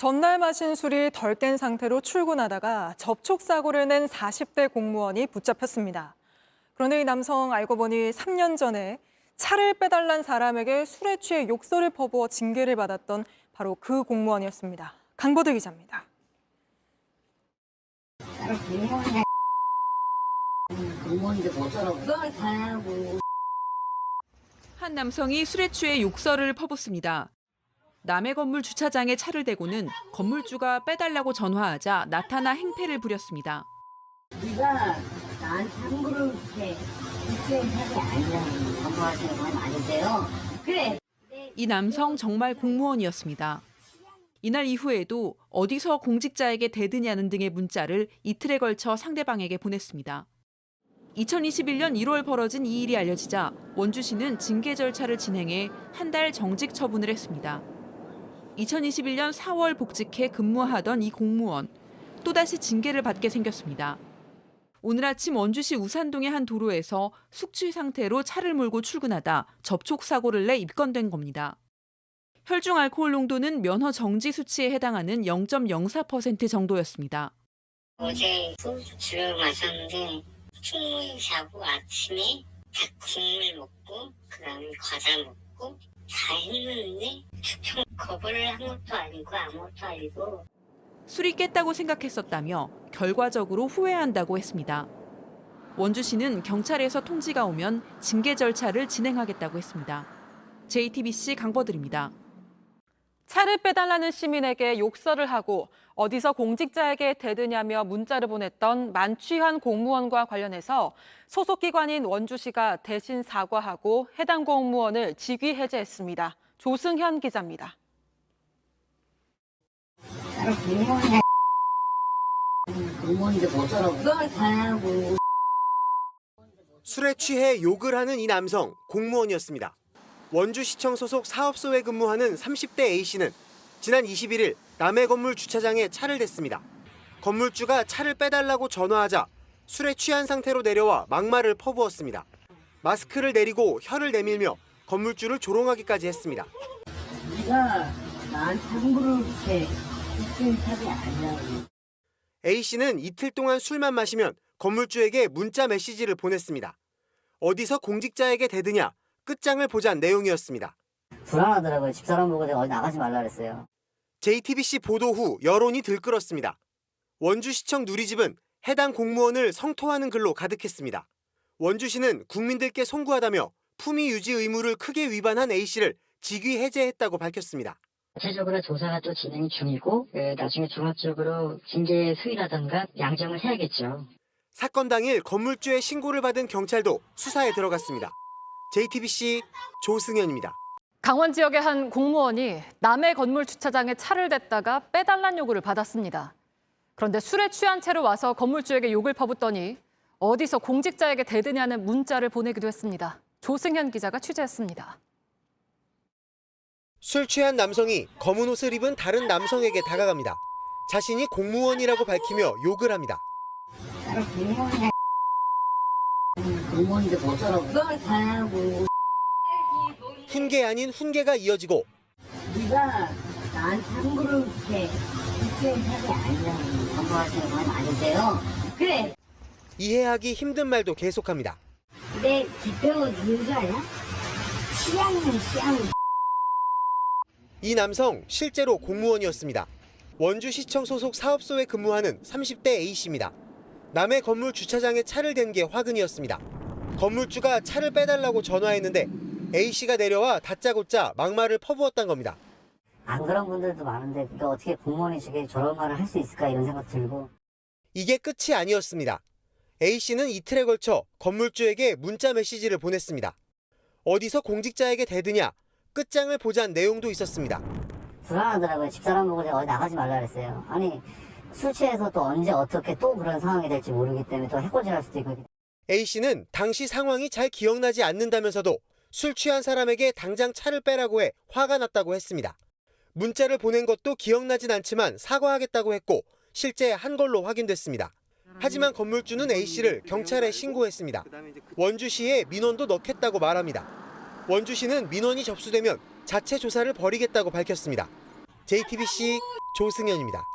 전날 마신 술이 덜 깬 상태로 출근하다가 접촉사고를 낸 40대 공무원이 붙잡혔습니다. 그런데 이 남성 알고 보니 3년 전에 차를 빼달란 사람에게 술에 취해 욕설을 퍼부어 징계를 받았던 바로 그 공무원이었습니다. 강보드 기자입니다. 한 남성이 술에 취해 욕설을 퍼붓습니다. 남의 건물 주차장에 차를 대고는 건물주가 빼달라고 전화하자 나타나 행패를 부렸습니다. 네가 나한테 함부로 이렇게 사기 아니라는 건강하시는 건 아니세요? 그래. 이 남성 정말 공무원이었습니다. 이날 이후에도 어디서 공직자에게 대드냐는 등의 문자를 이틀에 걸쳐 상대방에게 보냈습니다. 2021년 1월 벌어진 이 일이 알려지자 원주시는 징계 절차를 진행해 한 달 정직 처분을 했습니다. 2021년 4월 복직해 근무하던 이 공무원, 또다시 징계를 받게 생겼습니다. 오늘 아침 원주시 우산동의 한 도로에서 숙취 상태로 차를 몰고 출근하다 접촉사고를 내 입건된 겁니다. 혈중 알코올 농도는 면허 정지 수치에 해당하는 0.04% 정도였습니다. 어제 소주를 마셨는데 충분히 자고 아침에 닭국물 먹고 그다음에 과자 먹고 다 했는데 투표 거부를 한 것도 아니고 아무것도 아니고 술이 깼다고 생각했었다며 결과적으로 후회한다고 했습니다. 원주시는 경찰에서 통지가 오면 징계 절차를 진행하겠다고 했습니다. JTBC 강버들입니다. 차를 빼달라는 시민에게 욕설을 하고 어디서 공직자에게 대드냐며 문자를 보냈던 만취한 공무원과 관련해서 소속 기관인 원주시가 대신 사과하고 해당 공무원을 직위 해제했습니다. 조승현 기자입니다. 공무원인데 뭐더라고 그걸 가야고. 술에 취해 욕을 하는 이 남성, 공무원이었습니다. 원주시청 소속 사업소에 근무하는 30대 A씨는 지난 21일 남의 건물 주차장에 차를 댔습니다. 건물주가 차를 빼달라고 전화하자 술에 취한 상태로 내려와 막말을 퍼부었습니다. 마스크를 내리고 혀를 내밀며 건물주를 조롱하기까지 했습니다. 네가 나한테 함부로 이렇게 사기 아니라고. A씨는 이틀 동안 술만 마시면 건물주에게 문자 메시지를 보냈습니다. 어디서 공직자에게 대드냐, 끝장을 보자는 내용이었습니다. 불안하더라고요. 집사람 보고 내가 어디 나가지 말라 그랬어요. JTBC 보도 후 여론이 들끓었습니다. 원주시청 누리집은 해당 공무원을 성토하는 글로 가득했습니다. 원주시는 국민들께 송구하다며 품위 유지 의무를 크게 위반한 A씨를 직위 해제했다고 밝혔습니다. 구체적으로 조사가 또 진행 중이고 나중에 종합적으로 징계 수위라든가 양정을 해야겠죠. 사건 당일 건물주의 신고를 받은 경찰도 수사에 들어갔습니다. JTBC 조승현입니다. 강원 지역의 한 공무원이 남의 건물 주차장에 차를 댔다가 빼달란 요구를 받았습니다. 그런데 술에 취한 채로 와서 건물주에게 욕을 퍼붓더니 어디서 공직자에게 대드냐는 문자를 보내기도 했습니다. 조승현 기자가 취재했습니다. 술 취한 남성이 검은 옷을 입은 다른 남성에게 다가갑니다. 자신이 공무원이라고 밝히며 욕을 합니다. 공무원인데 뭐더라고 그걸 가야고. 훈계 아닌 훈계가 이어지고 네가 나한테 함부로 이렇게 사기 아니라는 건강하시는 건 아니세요? 그래. 이해하기 힘든 말도 계속합니다. 내 대표 누구 아니야? 시향. 이 남성 실제로 공무원이었습니다. 원주시청 소속 사업소에 근무하는 30대 A씨입니다. 남의 건물 주차장에 차를 댄 게 화근이었습니다. 건물주가 차를 빼달라고 전화했는데 A씨가 내려와 다짜고짜 막말을 퍼부었던 겁니다. 안 그런 분들도 많은데 그러니까 어떻게 공무원이 저런 말을 할 수 있을까 이런 생각 들고. 이게 끝이 아니었습니다. A씨는 이틀에 걸쳐 건물주에게 문자 메시지를 보냈습니다. 어디서 공직자에게 대드냐, 끝장을 보자는 내용도 있었습니다. 불안하더라고요. 집사람 보고 내가 어디 나가지 말라 그랬어요. 아니 술 취해서 또 언제 어떻게 또 그런 상황이 될지 모르기 때문에 또 해코지할 수도 있고. A씨는 당시 상황이 잘 기억나지 않는다면서도 술 취한 사람에게 당장 차를 빼라고 해 화가 났다고 했습니다. 문자를 보낸 것도 기억나진 않지만 사과하겠다고 했고 실제 한 걸로 확인됐습니다. 하지만 건물주는 A씨를 경찰에 신고했습니다. 원주시에 민원도 넣겠다고 말합니다. 원주시는 민원이 접수되면 자체 조사를 벌이겠다고 밝혔습니다. JTBC 조승현입니다.